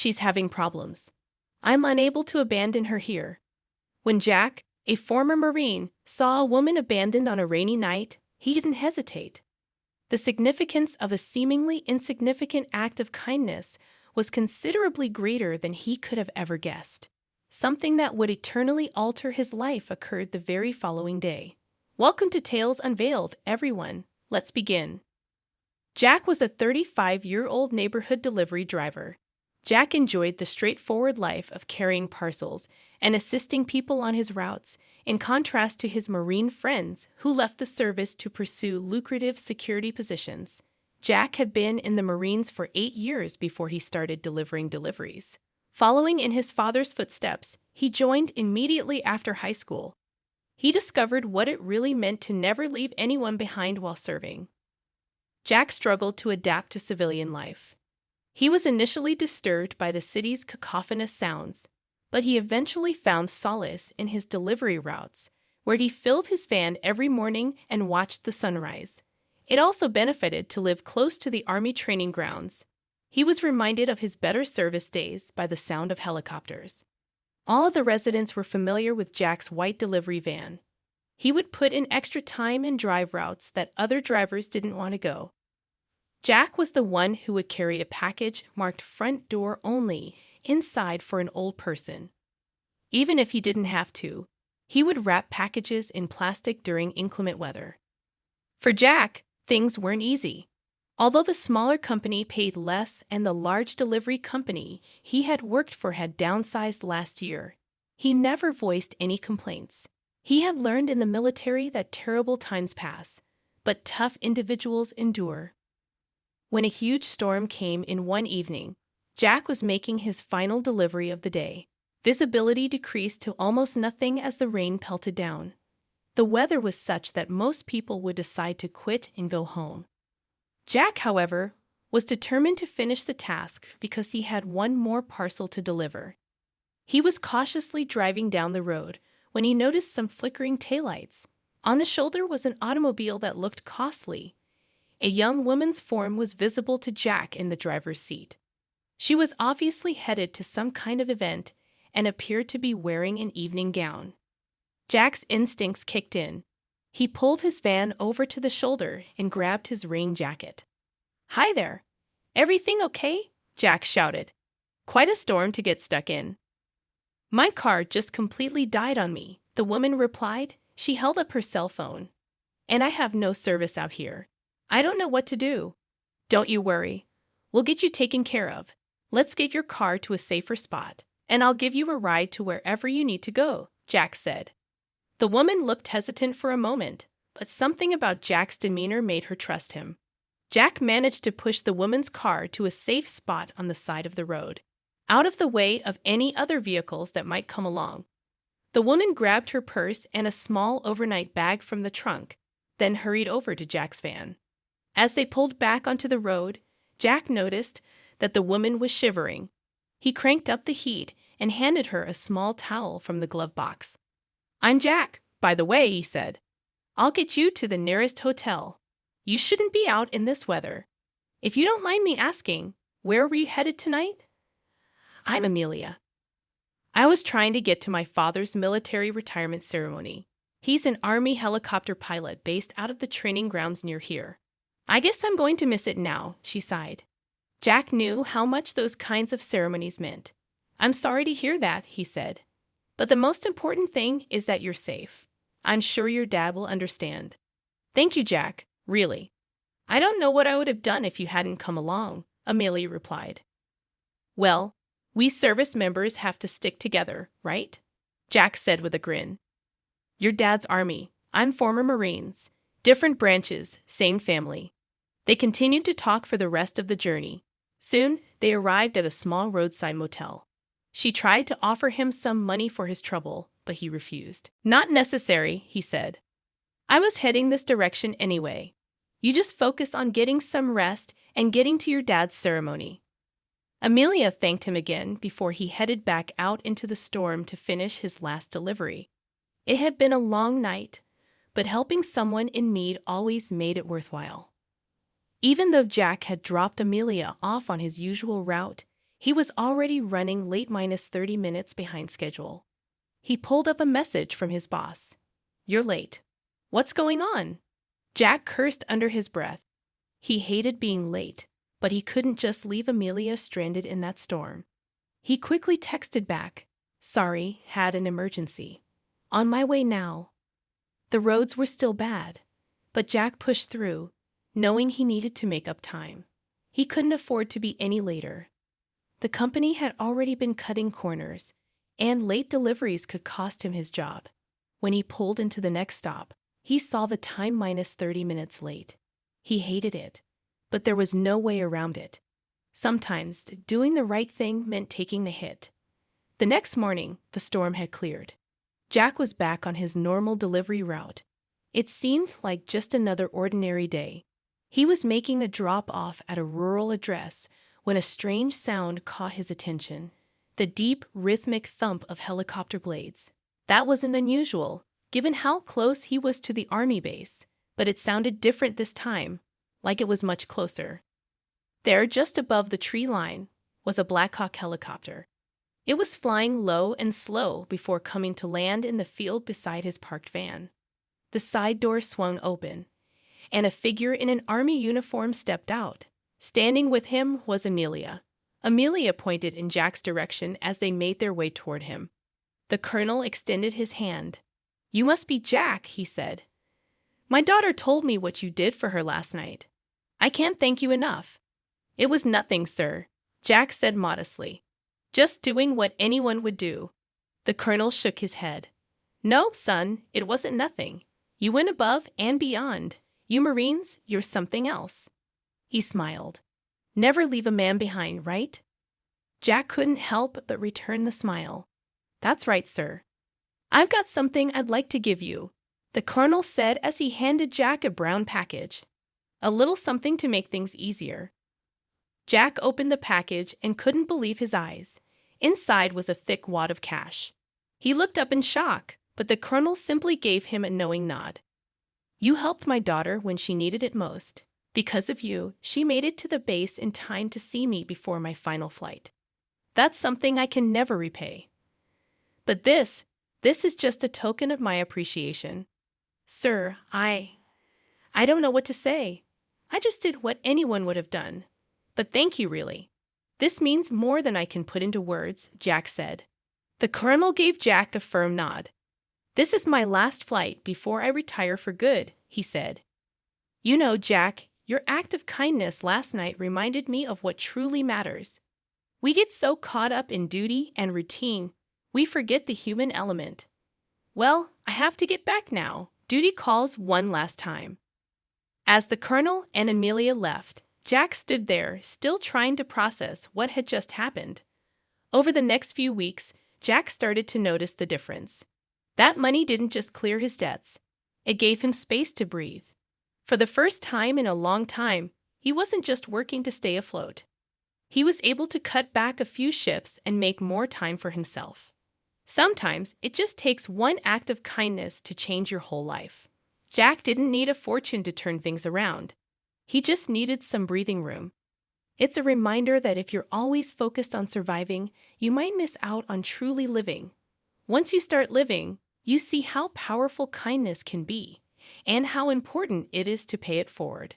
She's having problems. I'm unable to abandon her here. When Jack, a former Marine, saw a woman abandoned on a rainy night, he didn't hesitate. The significance of a seemingly insignificant act of kindness was considerably greater than he could have ever guessed. Something that would eternally alter his life occurred the very following day. Welcome to Tales Unveiled, everyone. Let's begin. Jack was a 35-year-old neighborhood delivery driver. Jack enjoyed the straightforward life of carrying parcels and assisting people on his routes, in contrast to his Marine friends who left the service to pursue lucrative security positions. Jack had been in the Marines for 8 years before he started delivering deliveries. Following in his father's footsteps, he joined immediately after high school. He discovered what it really meant to never leave anyone behind while serving. Jack struggled to adapt to civilian life. He was initially disturbed by the city's cacophonous sounds, but he eventually found solace in his delivery routes, where he filled his van every morning and watched the sunrise. It also benefited to live close to the Army training grounds. He was reminded of his better service days by the sound of helicopters. All of the residents were familiar with Jack's white delivery van. He would put in extra time and drive routes that other drivers didn't want to go. Jack was the one who would carry a package marked front door only inside for an old person. Even if he didn't have to, he would wrap packages in plastic during inclement weather. For Jack, things weren't easy. Although the smaller company paid less and the large delivery company he had worked for had downsized last year, he never voiced any complaints. He had learned in the military that terrible times pass, but tough individuals endure. When a huge storm came in one evening, Jack was making his final delivery of the day. Visibility decreased to almost nothing as the rain pelted down. The weather was such that most people would decide to quit and go home. Jack, however, was determined to finish the task because he had one more parcel to deliver. He was cautiously driving down the road when he noticed some flickering taillights. On the shoulder was an automobile that looked costly. A young woman's form was visible to Jack in the driver's seat. She was obviously headed to some kind of event and appeared to be wearing an evening gown. Jack's instincts kicked in. He pulled his van over to the shoulder and grabbed his rain jacket. "Hi there. Everything okay?" Jack shouted. "Quite a storm to get stuck in." "My car just completely died on me," the woman replied. She held up her cell phone. "And I have no service out here. I don't know what to do." "Don't you worry. We'll get you taken care of. Let's get your car to a safer spot, and I'll give you a ride to wherever you need to go," Jack said. The woman looked hesitant for a moment, but something about Jack's demeanor made her trust him. Jack managed to push the woman's car to a safe spot on the side of the road, out of the way of any other vehicles that might come along. The woman grabbed her purse and a small overnight bag from the trunk, then hurried over to Jack's van. As they pulled back onto the road, Jack noticed that the woman was shivering. He cranked up the heat and handed her a small towel from the glove box. "I'm Jack, by the way," he said. "I'll get you to the nearest hotel. You shouldn't be out in this weather. If you don't mind me asking, where were you headed tonight?" "I'm Amelia. I was trying to get to my father's military retirement ceremony. He's an Army helicopter pilot based out of the training grounds near here. I guess I'm going to miss it now," she sighed. Jack knew how much those kinds of ceremonies meant. "I'm sorry to hear that," he said. "But the most important thing is that you're safe. I'm sure your dad will understand." "Thank you, Jack, really. I don't know what I would have done if you hadn't come along," Amelia replied. "Well, we service members have to stick together, right?" Jack said with a grin. "Your dad's Army. I'm former Marines. Different branches, same family." They continued to talk for the rest of the journey. Soon, they arrived at a small roadside motel. She tried to offer him some money for his trouble, but he refused. "Not necessary," he said. "I was heading this direction anyway. You just focus on getting some rest and getting to your dad's ceremony." Amelia thanked him again before he headed back out into the storm to finish his last delivery. It had been a long night, but helping someone in need always made it worthwhile. Even though Jack had dropped Amelia off on his usual route, He was already running late minus 30 minutes behind schedule. He pulled up a message from his boss. "You're late." "What's going on?" Jack cursed under his breath. He hated being late, but he couldn't just leave Amelia stranded in that storm. He quickly texted back, "Sorry, had an emergency. On my way now." The roads were still bad, but Jack pushed through, knowing he needed to make up time. He couldn't afford to be any later. The company had already been cutting corners, and late deliveries could cost him his job. When he pulled into the next stop, he saw the time minus 30 minutes late. He hated it, but there was no way around it. Sometimes, doing the right thing meant taking the hit. The next morning, the storm had cleared. Jack was back on his normal delivery route. It seemed like just another ordinary day. He was making a drop-off at a rural address when a strange sound caught his attention. The deep, rhythmic thump of helicopter blades. That wasn't unusual, given how close he was to the army base, but it sounded different this time, like it was much closer. There, just above the tree line, was a Black Hawk helicopter. It was flying low and slow before coming to land in the field beside his parked van. The side door swung open, and a figure in an army uniform stepped out. Standing with him was Amelia. Amelia pointed in Jack's direction as they made their way toward him. The colonel extended his hand. "You must be Jack," he said. "My daughter told me what you did for her last night. I can't thank you enough." "It was nothing, sir," Jack said modestly. "Just doing what anyone would do." The colonel shook his head. "No, son, it wasn't nothing. You went above and beyond. You Marines, you're something else." He smiled. "Never leave a man behind, right?" Jack couldn't help but return the smile. "That's right, sir." "I've got something I'd like to give you," the colonel said as he handed Jack a brown package. "A little something to make things easier." Jack opened the package and couldn't believe his eyes. Inside was a thick wad of cash. He looked up in shock, but the colonel simply gave him a knowing nod. "You helped my daughter when she needed it most. Because of you, she made it to the base in time to see me before my final flight. That's something I can never repay. But this is just a token of my appreciation. Sir, I don't know what to say. I just did what anyone would have done. But thank you, really. This means more than I can put into words," Jack said. The colonel gave Jack a firm nod. "This is my last flight before I retire for good," he said. "You know, Jack, your act of kindness last night reminded me of what truly matters. We get so caught up in duty and routine, we forget the human element. Well, I have to get back now. Duty calls one last time." As the colonel and Amelia left, Jack stood there, still trying to process what had just happened. Over the next few weeks, Jack started to notice the difference. That money didn't just clear his debts. It gave him space to breathe. For the first time in a long time, he wasn't just working to stay afloat. He was able to cut back a few shifts and make more time for himself. Sometimes it just takes one act of kindness to change your whole life. Jack didn't need a fortune to turn things around. He just needed some breathing room. It's a reminder that if you're always focused on surviving, you might miss out on truly living. Once you start living, you see how powerful kindness can be, and how important it is to pay it forward.